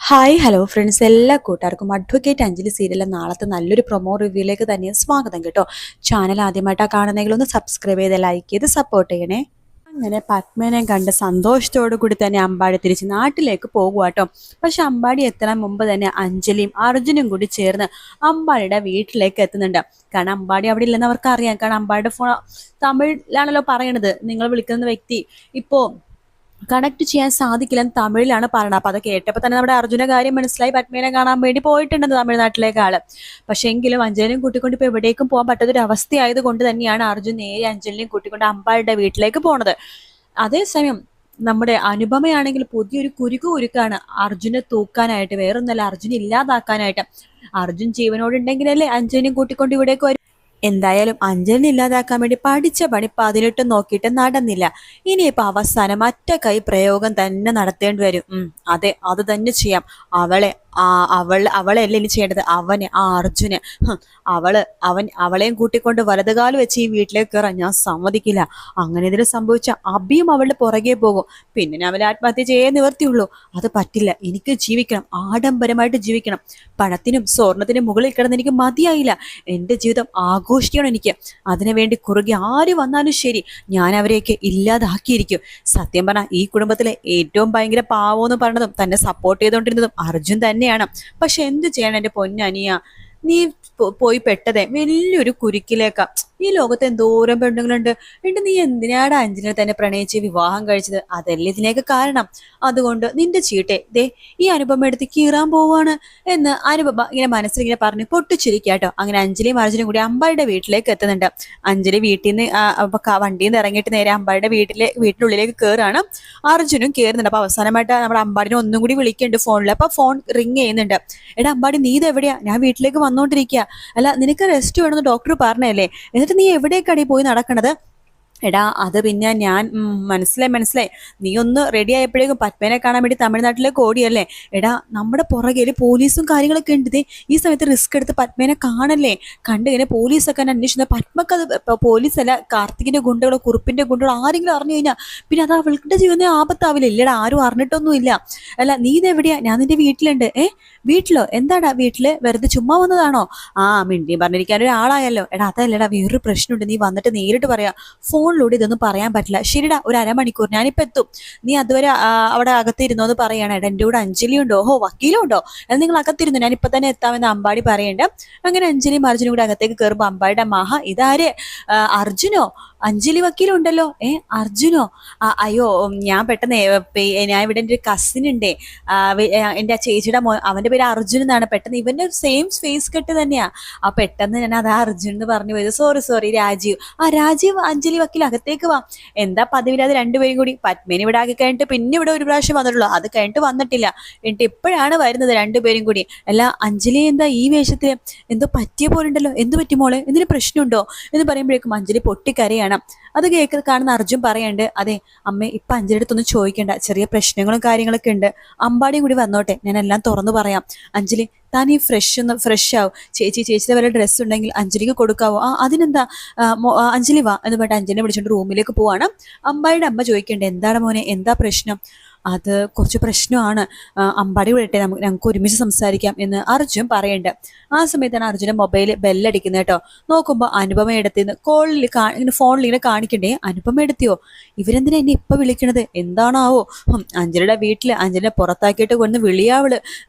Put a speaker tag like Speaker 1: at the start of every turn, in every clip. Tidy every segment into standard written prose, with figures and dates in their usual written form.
Speaker 1: Hi hello friends, എല്ലാ കൂട്ടുകാർക്കും advocate Anjali സീരിയലിലെ നാളത്തെ നല്ലൊരു പ്രൊമോ റിവ്യൂയിലേക്ക് തന്നെ സ്വാഗതം കേട്ടോ. ചാനൽ ആദ്യമായിട്ടാണ് കാണുന്നെങ്കിൽ ഒന്ന് സബ്സ്ക്രൈബ് ചെയ്ത് ലൈക്ക് ചെയ്ത് സപ്പോർട്ട് ചെയ്യണേ. അങ്ങനെ പത്മനെ കണ്ട് സന്തോഷത്തോടു കൂടി തന്നെ അമ്പാടി തിരിച്ച് നാട്ടിലേക്ക് പോകുക കേട്ടോ. പക്ഷെ അമ്പാടി എത്താൻ മുമ്പ് തന്നെ അഞ്ജലിയും അർജുനും കൂടി ചേർന്ന് അമ്പാടിയുടെ വീട്ടിലേക്ക് എത്തുന്നുണ്ട്. കാരണം അമ്പാടി അവിടെ ഇല്ലെന്ന് അവർക്ക് അറിയാം. കാരണം അമ്പാടിയുടെ ഫോൺ തമിഴിലാണല്ലോ പറയണത്. നിങ്ങൾ വിളിക്കുന്ന വ്യക്തി ഇപ്പോൾ കണക്ട് ചെയ്യാൻ സാധിക്കില്ലെന്ന് തമിഴിലാണ് പറയുന്നത്. അപ്പൊ അത് കേട്ടപ്പോൾ തന്നെ നമ്മുടെ അർജുന കാര്യം മനസ്സിലായി. പത്മേനെ കാണാൻ വേണ്ടി പോയിട്ടുണ്ടെന്ന് തമിഴ്നാട്ടിലേക്ക് ആള്. പക്ഷെ എങ്കിലും അഞ്ജലിയും കൂട്ടിക്കൊണ്ട് ഇപ്പൊ എവിടേക്കും പോകാൻ പറ്റാത്തൊരു അവസ്ഥയായത് കൊണ്ട് തന്നെയാണ് അർജുൻ നേരെ അഞ്ജലിനെയും കൂട്ടിക്കൊണ്ട് അമ്പാടിയുടെ വീട്ടിലേക്ക് പോണത്. അതേസമയം നമ്മുടെ അനുപമയാണെങ്കിൽ പുതിയൊരു കുരുക്കാണ് അർജുനെ തൂക്കാനായിട്ട്. വേറൊന്നല്ല, അർജുൻ ഇല്ലാതാക്കാനായിട്ട്. അർജുൻ ജീവനോടുണ്ടെങ്കിലല്ലേ അഞ്ജലിനെയും കൂട്ടിക്കൊണ്ട് ഇവിടേക്ക്. എന്തായാലും അഞ്ജലിനെ ഇല്ലാതാക്കാൻ വേണ്ടി പഠിച്ച പണി 18 നോക്കിയിട്ട് നടന്നില്ല. ഇനിയിപ്പോ അവസാനം ഒറ്റ കൈ പ്രയോഗം തന്നെ നടത്തേണ്ടി വരും. അതെ, അത് തന്നെ ചെയ്യാം. അവളെയല്ല ഇനി ചെയ്യേണ്ടത്, അവനെ, ആ അർജുന്. അവളെയും കൂട്ടിക്കൊണ്ട് വലതുകാല് വെച്ച് ഈ വീട്ടിലേക്ക് കയറാൻ ഞാൻ സമ്മതിക്കില്ല. അങ്ങനെ ഇതിന് സംഭവിച്ച അഭിയും അവളുടെ പുറകെ പോകും. പിന്നെ അവൾ ആത്മഹത്യ ചെയ്യാൻ നിവർത്തിയുള്ളൂ. അത് പറ്റില്ല. എനിക്ക് ജീവിക്കണം, ആഡംബരമായിട്ട് ജീവിക്കണം. പണത്തിനും സ്വർണത്തിനും മുകളിൽ കിടന്ന് എനിക്ക് മതിയായില്ല. എൻ്റെ ജീവിതം ആഘോഷിക്കണം എനിക്ക്. അതിനുവേണ്ടി കുറുകെ ആര് വന്നാലും ശരി, ഞാൻ അവരെയൊക്കെ ഇല്ലാതാക്കിയിരിക്കും. സത്യം പറഞ്ഞാൽ ഈ കുടുംബത്തിലെ ഏറ്റവും ഭയങ്കര പാവമെന്ന് പറഞ്ഞതും തന്നെ സപ്പോർട്ട് ചെയ്തുകൊണ്ടിരുന്നതും അർജുൻ തന്നെയാണ്. പക്ഷെ എന്ത് ചെയ്യണം എൻ്റെ പൊന്നനിയ, നീ പോയി പെട്ടതേ വലിയൊരു കുരുക്കിലേക്കാ. ഈ ലോകത്ത് എന്തോരം പെണ്ണുങ്ങളുണ്ട്. എന്നിട്ട് നീ എന്തിനാണ് അഞ്ജലിനെ തന്നെ പ്രണയിച്ച് വിവാഹം കഴിച്ചത്? അതല്ലേ ഇതിലേക്ക് കാരണം. അതുകൊണ്ട് നിന്റെ ചീട്ടെ ദേ ഈ അനുപമ എടുത്ത് കീറാൻ പോവാണ് എന്ന് അനുപമ ഇങ്ങനെ മനസ്സിലിങ്ങനെ പറഞ്ഞ് പൊട്ടിച്ചിരിക്കാട്ടോ. അങ്ങനെ അഞ്ജലിയും അർജുനും കൂടി അമ്പാടിയുടെ വീട്ടിലേക്ക് എത്തുന്നുണ്ട്. അഞ്ജലി വീട്ടിൽ നിന്ന് വണ്ടിയിൽ നിന്ന് ഇറങ്ങിയിട്ട് നേരെ അമ്പാടിയുടെ വീട്ടിനുള്ളിലേക്ക് കയറാണ്. അർജുനും കയറുന്നുണ്ട്. അപ്പൊ അവസാനമായിട്ട് നമ്മുടെ അമ്പാടിനെ ഒന്നും കൂടി വിളിക്കുന്നുണ്ട് ഫോണിൽ. അപ്പൊ ഫോൺ റിങ് ചെയ്യുന്നുണ്ട്. എടാ അമ്പാടി, നീ ഇത് എവിടെയാ? ഞാൻ വീട്ടിലേക്ക് വന്നോണ്ടിരിക്കുക. അല്ല, നിനക്ക് റെസ്റ്റ് വേണമെന്ന് ഡോക്ടർ പറഞ്ഞല്ലേ? എന്നിട്ട് നീ എവിടേക്കാടി പോയി നടക്കണത്? എടാ അത് പിന്നെ ഞാൻ മനസ്സിലായി. നീ ഒന്ന് റെഡി ആയപ്പോഴേക്കും പത്മേനെ കാണാൻ വേണ്ടി തമിഴ്നാട്ടിലേക്ക് ഓടിയല്ലേ? എടാ നമ്മുടെ പുറകെ പോലീസും കാര്യങ്ങളൊക്കെ ഉണ്ട്. ഈ സമയത്ത് റിസ്ക് എടുത്ത് പത്മേനെ കാണല്ലേ? കണ്ടിങ്ങനെ പോലീസൊക്കെ അന്വേഷിക്കുന്നത്. പത്മക്ക് അത് പോലീസല്ല, കാർത്തികിന്റെ ഗുണ്ടകളോ കുറുപ്പിന്റെ ഗുണ്ടകളോ ആരെങ്കിലും അറിഞ്ഞു കഴിഞ്ഞാൽ പിന്നെ അത് അവളുടെ ജീവിതം ആപത്താവില്ല. ഇല്ലടാ, ആരും അറിഞ്ഞിട്ടൊന്നും ഇല്ല. അല്ല, നീ ഇതെവിടെയാ? ഞാൻ നിന്റെ വീട്ടിലുണ്ട്. വീട്ടിലോ? എന്താടാ വീട്ടില്? വെറുതെ ചുമ്മാ വന്നതാണോ? മിണ്ടിയും പറഞ്ഞിരിക്കാൻ ഒരാളായല്ലോ. എടാ അതല്ലടാ, വേറൊരു പ്രശ്നമുണ്ട്. നീ വന്നിട്ട് നേരിട്ട് പറയാ. ഫോണിലൂടെ ഇതൊന്നും പറയാൻ പറ്റില്ല. ശരിടാ, ഒരു അരമണിക്കൂർ ഞാനിപ്പോ എത്തും. നീ അതുവരെ അവിടെ അകത്തിരുന്നോ എന്ന് പറയണം. എടാ എൻ്റെ കൂടെ അഞ്ജലി ഉണ്ടോ? വക്കീലും ഉണ്ടോ? എന്നാൽ നിങ്ങൾ അകത്തിരുന്നു, ഞാൻ ഇപ്പൊ തന്നെ എത്താമെന്ന് അമ്പാടി പറയണ്ട. അങ്ങനെ അഞ്ജലിയും അർജുനും കൂടെ അകത്തേക്ക് കയറുമ്പോ അമ്പാടിയുടെ ഇതാര്? അർജുനോ? അഞ്ജലി വക്കീലുണ്ടല്ലോ. അർജുനോ? അയ്യോ, ഞാൻ പെട്ടെന്ന് ഞാൻ ഇവിടെ എൻ്റെ ഒരു കസിൻ ഉണ്ടേ, എൻ്റെ ആ ചേച്ചിയുടെ അവന്റെ പേര് അർജുൻ എന്നാണ്. പെട്ടെന്ന് ഇവന്റെ സെയിം ഫേസ് കെട്ട് തന്നെയാ. പെട്ടെന്ന് ഞാൻ അത് അർജുൻ എന്ന് പറഞ്ഞു പോയത്. സോറി രാജീവ്. രാജീവ് അഞ്ജലി വക്കീൽ, അകത്തേക്ക് വാ. എന്താ പതിവില്ലാതെ രണ്ടുപേരും കൂടി? പത്മേനെ ഇവിടെ ആക്കി കഴിഞ്ഞിട്ട് പിന്നെ ഇവിടെ ഒരു പ്രാവശ്യം വന്നിട്ടുള്ളൂ. അത് കഴിഞ്ഞിട്ട് വന്നിട്ടില്ല. എന്നിട്ട് എപ്പോഴാണ് വരുന്നത് രണ്ടുപേരും കൂടി? അല്ല അഞ്ജലി, എന്താ ഈ വേഷത്തിൽ? എന്തോ പറ്റിയ പോലെ ഉണ്ടല്ലോ. എന്ത് പറ്റി മോളെ? എന്തിനു പ്രശ്നമുണ്ടോ എന്ന് പറയുമ്പോഴേക്കും അഞ്ജലി പൊട്ടിക്കരയാണ്. അത് കാണുന്ന അർജുൻ പറയണ്ട്, അതെ അമ്മ, ഇപ്പൊ അഞ്ജലിയുടെ അടുത്തൊന്നും ചോദിക്കണ്ട. ചെറിയ പ്രശ്നങ്ങളും കാര്യങ്ങളൊക്കെ ഉണ്ട്. അമ്പാടിയും കൂടി വന്നോട്ടെ, ഞാൻ എല്ലാം തുറന്നു പറയാം. അഞ്ജലി, താൻ ഈ ഫ്രഷ് ആവും. ചേച്ചിയുടെ വല്ല ഡ്രസ്സ് ഉണ്ടെങ്കിൽ അഞ്ജലിക്ക് കൊടുക്കാവോ? അതിനെന്താ? അഞ്ജലി വാ എന്ന് പറഞ്ഞിട്ട് അഞ്ജലിനെ വിളിച്ചോണ്ട് റൂമിലേക്ക് പോവാണ്. അമ്പാടിയുടെ അമ്മ ചോദിക്കണ്ടേ, എന്താണ് മോനെ, എന്താ പ്രശ്നം? അത് കുറച്ച് പ്രശ്നമാണ്. അമ്പാടി വിടട്ടെ, ഞങ്ങൾക്ക് ഒരുമിച്ച് സംസാരിക്കാം എന്ന് അർജുൻ പറയണ്ട്. ആ സമയത്താണ് അർജുൻ്റെ മൊബൈൽ ബെല്ലടിക്കുന്നത് കേട്ടോ. നോക്കുമ്പോൾ അനുപമ എടുത്തിന്ന് ഇങ്ങനെ ഫോണിൽ ഇങ്ങനെ കാണിക്കണ്ടേ. അനുപമ എടുത്തിയോ? ഇവരെന്തിനാ എന്നെ ഇപ്പൊ വിളിക്കണത്? എന്താണാവോ? അഞ്ജലിയുടെ വീട്ടില് അഞ്ജലിനെ പുറത്താക്കിയിട്ട് കൊണ്ട് വിളിയാവള്.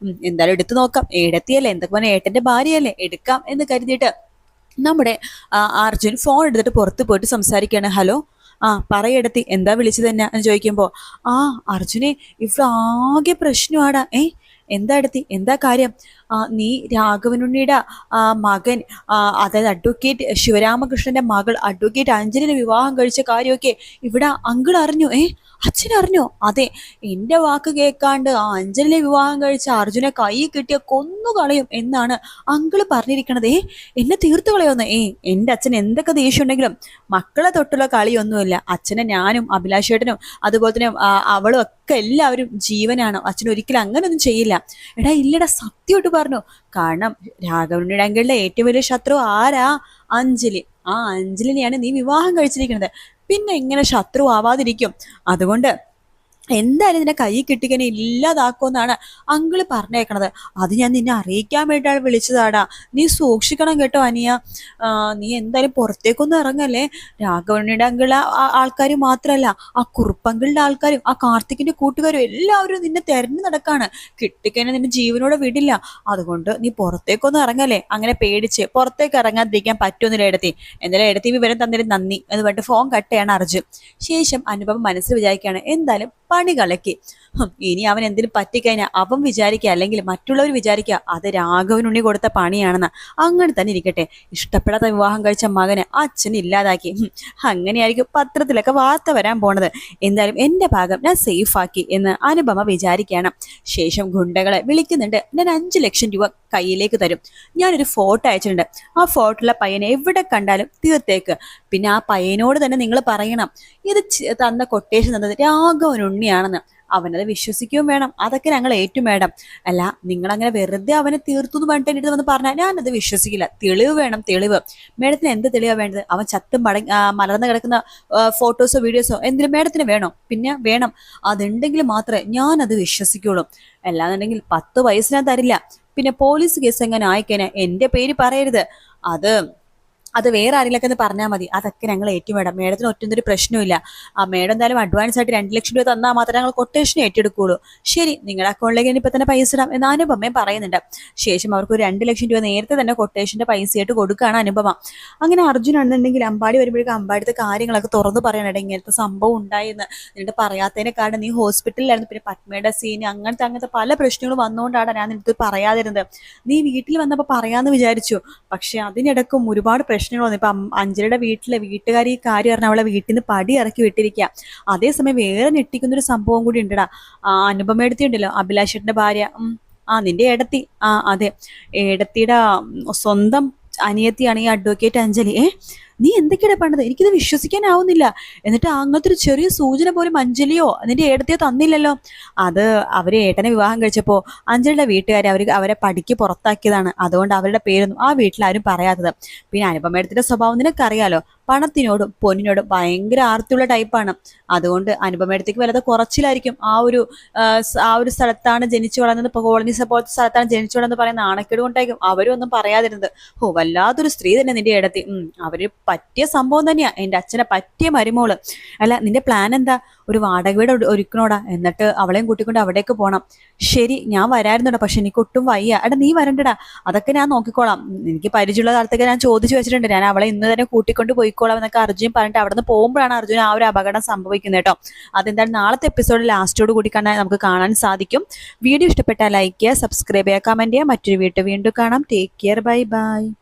Speaker 1: എന്തായാലും എടുത്തു നോക്കാം. ഏടത്തിയല്ലേ, എന്തൊക്കെ പറഞ്ഞാൽ ഏട്ടന്റെ ഭാര്യയല്ലേ, എടുക്കാം എന്ന് കരുതിയിട്ട് നമ്മുടെ അർജുൻ ഫോൺ എടുത്തിട്ട് പുറത്ത് പോയിട്ട് സംസാരിക്കുകയാണ്. ഹലോ, പറയെടുത്തി, എന്താ വിളിച്ചത് തന്നെ എന്ന് ചോദിക്കുമ്പോ അർജുനെ, ഇവിടെ ആകെ പ്രശ്നമാടാ. എന്താ എടുത്തി, എന്താ കാര്യം? നീ രാഘവനുണ്ണിയുടെ മകൻ, അതായത് അഡ്വക്കേറ്റ് ശിവരാമകൃഷ്ണന്റെ മകൾ അഡ്വക്കേറ്റ് അഞ്ജലിനെ വിവാഹം കഴിച്ച കാര്യമൊക്കെ ഇവിടെ അങ്കിൾ അറിഞ്ഞു. അച്ഛൻ അറിഞ്ഞോ? അതെ, എന്റെ വാക്ക് കേൾക്കാണ്ട് അഞ്ജലിനെ വിവാഹം കഴിച്ച അർജുനെ കൈ കിട്ടിയ കൊന്നുകളയും എന്നാണ് അങ്കിള് പറഞ്ഞിരിക്കണത്. എന്നെ തീർത്തു കളയോന്ന്? എന്റെ അച്ഛൻ എന്തൊക്കെ ദേഷ്യം ഉണ്ടെങ്കിലും മക്കളെ തൊട്ടുള്ള കളിയൊന്നുമില്ല. അച്ഛനെ ഞാനും അഭിലാഷേട്ടനും അതുപോലെ തന്നെ അവളും ഒക്കെ എല്ലാവരും ജീവനാണ്. അച്ഛൻ ഒരിക്കലും അങ്ങനൊന്നും ചെയ്യില്ല. എടാ ഇല്ലടാ, സത്യമായിട്ട് പറഞ്ഞു. കാരണം രാഘവനുണ്ണിയുടെ അങ്കിളിന്റെ ഏറ്റവും വലിയ ശത്രു ആരാ? അഞ്ജലി. അഞ്ജലിനെയാണ് നീ വിവാഹം കഴിച്ചിരിക്കുന്നത്. പിന്നെ എങ്ങനെ ശത്രു ആവാതിരിക്കും? അതുകൊണ്ട് എന്തായാലും നിന്നെ കൈ കിട്ടിക്കനെ ഇല്ലാതാക്കുമെന്നാണ് അങ്കിള് പറഞ്ഞേക്കണത്. അത് ഞാൻ നിന്നെ അറിയിക്കാൻ വേണ്ടിയാണ് വിളിച്ചതാടാ. നീ സൂക്ഷിക്കണം കേട്ടോ അനിയ. നീ എന്തായാലും പുറത്തേക്കൊന്നും ഇറങ്ങല്ലേ. രാഘവണ്ണിയുടെ അങ്കിള ആൾക്കാർ മാത്രല്ല, ആ കുറുപ്പങ്കിളുടെ ആൾക്കാരും ആ കാർത്തിക്കിന്റെ കൂട്ടുകാരും എല്ലാവരും നിന്നെ തെരഞ്ഞു നടക്കാണ്. കിട്ടിക്കനെ നിന്നെ ജീവനോടെ വിടില്ല. അതുകൊണ്ട് നീ പുറത്തേക്കൊന്നും ഇറങ്ങല്ലേ. അങ്ങനെ പേടിച്ച് പുറത്തേക്ക് ഇറങ്ങാതിരിക്കാൻ പറ്റുമെന്നില്ല എടുത്തി. എന്തായാലും എടുത്തി വിവരം തന്നതിന് നന്ദി എന്ന് പറഞ്ഞിട്ട് ഫോൺ കട്ട് ചെയ്യാണ് അർജുൻ. ശേഷം അനുപമ മനസ്സിൽ വിചാരിക്കുകയാണ്, എന്തായാലും പണി കളക്കി. ഇനി അവൻ എന്തിനും പറ്റിക്കഴിഞ്ഞാൽ അവൻ വിചാരിക്കുക, അല്ലെങ്കിൽ മറ്റുള്ളവർ വിചാരിക്കുക അത് രാഘവനുണ്ണി കൊടുത്ത പണിയാണെന്ന്. അങ്ങനെ തന്നെ ഇരിക്കട്ടെ. ഇഷ്ടപ്പെടാത്ത വിവാഹം കഴിച്ച മകനെ അച്ഛൻ ഇല്ലാതാക്കി. അങ്ങനെയായിരിക്കും പത്രത്തിലൊക്കെ വാർത്ത വരാൻ പോണത്. എന്തായാലും എന്റെ ഭാഗം ഞാൻ സേഫ് ആക്കി എന്ന് അനുപമ വിചാരിക്കുകയാണ്. ശേഷം ഗുണ്ടകളെ വിളിക്കുന്നുണ്ട്. ഞാൻ 5 ലക്ഷം രൂപ കയ്യിലേക്ക് തരും. ഞാനൊരു ഫോട്ടോ അയച്ചിട്ടുണ്ട്. ആ ഫോട്ടോയിലെ പയ്യനെ എവിടെ കണ്ടാലും തീർത്തേക്ക്. പിന്നെ ആ പയ്യനോട് തന്നെ നിങ്ങൾ പറയണം ഇത് തന്ന കൊട്ടേഷൻ തന്നത് രാഘവനുണ്ണിയാണെന്ന്. അവനത് വിശ്വസിക്കുകയും വേണം. അതൊക്കെ ഞങ്ങൾ ഏറ്റു മേഡം. അല്ല, നിങ്ങൾ അങ്ങനെ വെറുതെ അവനെ തീർത്തു എന്ന് പറഞ്ഞിട്ട് എൻ്റെ അടുത്ത് വന്ന് പറഞ്ഞാൽ ഞാനത് വിശ്വസിക്കില്ല. തെളിവ് വേണം, തെളിവ്. മേഡത്തിന് എന്ത് തെളിവാണ് വേണ്ടത്? അവൻ ചത്തും മലർന്ന് കിടക്കുന്ന ഫോട്ടോസോ വീഡിയോസോ എന്തിനും മേഡത്തിന് വേണോ? പിന്നെ വേണം. അതുണ്ടെങ്കിൽ മാത്രമേ ഞാനത് വിശ്വസിക്കുള്ളൂ. അല്ലാന്നുണ്ടെങ്കിൽ 10 വയസ്സ് ഞാൻ തരില്ല. പിന്നെ പോലീസ് കേസ് എങ്ങനെ ആയിക്കഴിഞ്ഞാൽ എന്റെ പേര് പറയരുത്. അത് വേറെ ആരെങ്കിലൊക്കെ ഒന്ന് പറഞ്ഞാൽ മതി. അതൊക്കെ ഞങ്ങൾ ഏറ്റു മേഡം. മേഡത്തിന് ഒറ്റൊന്നൊരു പ്രശ്നമില്ല. ആ മേഡം എന്തായാലും അഡ്വാൻസ് ആയിട്ട് 2 ലക്ഷം രൂപ തന്നാൽ മാത്രമേ ഞങ്ങൾ കൊട്ടേഷൻ ഏറ്റെടുക്കുള്ളൂ. ശരി, നിങ്ങളുടെ അക്കൗണ്ടിലേക്ക് ഇപ്പൊ തന്നെ പൈസ ഇടാം എന്ന് അനുപമയും പറയുന്നുണ്ട്. ശേഷം അവർക്ക് ഒരു 2 ലക്ഷം രൂപ നേരത്തെ തന്നെ കൊട്ടേഷന്റെ പൈസയായിട്ട് കൊടുക്കുകയാണ് അനുപമ. അങ്ങനെ അർജുൻ ആണെന്നുണ്ടെങ്കിൽ അമ്പാടി വരുമ്പോഴേക്കും അമ്പാടിത്തെ കാര്യങ്ങളൊക്കെ തുറന്നു പറയാനിട ഇങ്ങനത്തെ സംഭവം ഉണ്ടായെന്ന്. എന്നിട്ട് പറയാത്തതിനെ കാരണം നീ ഹോസ്പിറ്റലിലായിരുന്നു, പിന്നെ പത്മയുടെ സീന് അങ്ങനത്തെ പല പ്രശ്നങ്ങളും വന്നുകൊണ്ടാണ് ഞാൻ നിനക്ക് പറയാതിരുന്നത്. നീ വീട്ടിൽ വന്നപ്പോൾ പറയാന്ന് വിചാരിച്ചു. പക്ഷെ അതിനിടക്കും ഒരുപാട് പ്രശ്നങ്ങൾ വന്നു. ഇപ്പൊ അഞ്ജലിയുടെ വീട്ടുകാർ ഈ കാര്യം പറഞ്ഞാൽ അവളെ വീട്ടിൽ നിന്ന് പടി ഇറക്കി വിട്ടിരിക്കുക. അതേസമയം വേറെ ഞെട്ടിക്കുന്നൊരു സംഭവം കൂടി ഉണ്ടടാ. അനുപമ ഉണ്ടല്ലോ, അഭിലാഷേട്ടന്റെ ഭാര്യ. നിന്റെ ഏടത്തി. അതെ, ഏടത്തിയുടെ സ്വന്തം അനിയത്തിയാണ് ഈ അഡ്വക്കേറ്റ് അഞ്ജലി. നീ എന്തൊക്കെയാണ് പണ്ടത്? എനിക്കിത് വിശ്വസിക്കാനാവുന്നില്ല. എന്നിട്ട് അങ്ങനത്തെ ഒരു ചെറിയ സൂചന പോലും അഞ്ജലിയോ നിന്റെ ഏടത്തിയോ തന്നില്ലല്ലോ. അത് അവര് ഏട്ടനെ വിവാഹം കഴിച്ചപ്പോ അഞ്ജലിയുടെ വീട്ടുകാരെ അവരെ പടിക്ക് പുറത്താക്കിയതാണ്. അതുകൊണ്ട് അവരുടെ പേരൊന്നും ആ വീട്ടിലാരും പറയാത്തത്. പിന്നെ അനുപമേടത്തിന്റെ സ്വഭാവം നിനക്കറിയാലോ, പണത്തിനോടും പൊന്നിനോടും ഭയങ്കര ആർത്തിയുള്ള ടൈപ്പാണ്. അതുകൊണ്ട് അനുപമേടത്തേക്ക് വലുത് കുറച്ചിലായിരിക്കും. ആ ഒരു സ്ഥലത്താണ് ജനിച്ചു വളർന്നത്, കോളനീസ് പോലത്തെ സ്ഥലത്താണ് ജനിച്ചു വളർന്ന് പറയുന്ന നാണക്കേട് കൊണ്ടായിരിക്കും അവരും ഒന്നും പറയാതിരുന്നത്. വല്ലാത്തൊരു സ്ത്രീ തന്നെ നിന്റെ ഏടത്തി. അവര് പറ്റിയ സംഭവം തന്നെയാ, എന്റെ അച്ഛനെ പറ്റിയ മരുമോള്. അല്ല, നിന്റെ പ്ലാൻ എന്താ? ഒരു വാടക വീട് ഒരുക്കണോടാ, എന്നിട്ട് അവളെയും കൂട്ടിക്കൊണ്ട് അവിടേക്ക് പോണം. ശരി, ഞാൻ വരായിരുന്നോടാ, പക്ഷെ എനിക്ക് ഒട്ടും വയ്യ. നീ വരണ്ടടാ, അതൊക്കെ ഞാൻ നോക്കിക്കോളാം. എനിക്ക് പരിചയമുള്ള കാലത്തൊക്കെ ഞാൻ ചോദിച്ചു വെച്ചിട്ടുണ്ട്. ഞാൻ അവളെ ഇന്ന് തന്നെ കൂട്ടിക്കൊണ്ട് പോയിക്കോളാം എന്നൊക്കെ അർജുൻ പറഞ്ഞിട്ട് അവിടെ നിന്ന് പോകുമ്പോഴാണ് അർജുൻ ആ ഒരു അപകടം സംഭവിക്കുന്നത് കേട്ടോ. അതെന്തായാലും നാളത്തെ എപ്പിസോഡിൽ ലാസ്റ്റോട് കൂടി നമുക്ക് കാണാൻ സാധിക്കും. വീഡിയോ ഇഷ്ടപ്പെട്ടാൽ ലൈക്ക് ചെയ്യുക, സബ്സ്ക്രൈബ് ചെയ്യുക, കമന്റ് ചെയ്യുക. മറ്റൊരു വീണ്ടും കാണാം. Take care, bye bye.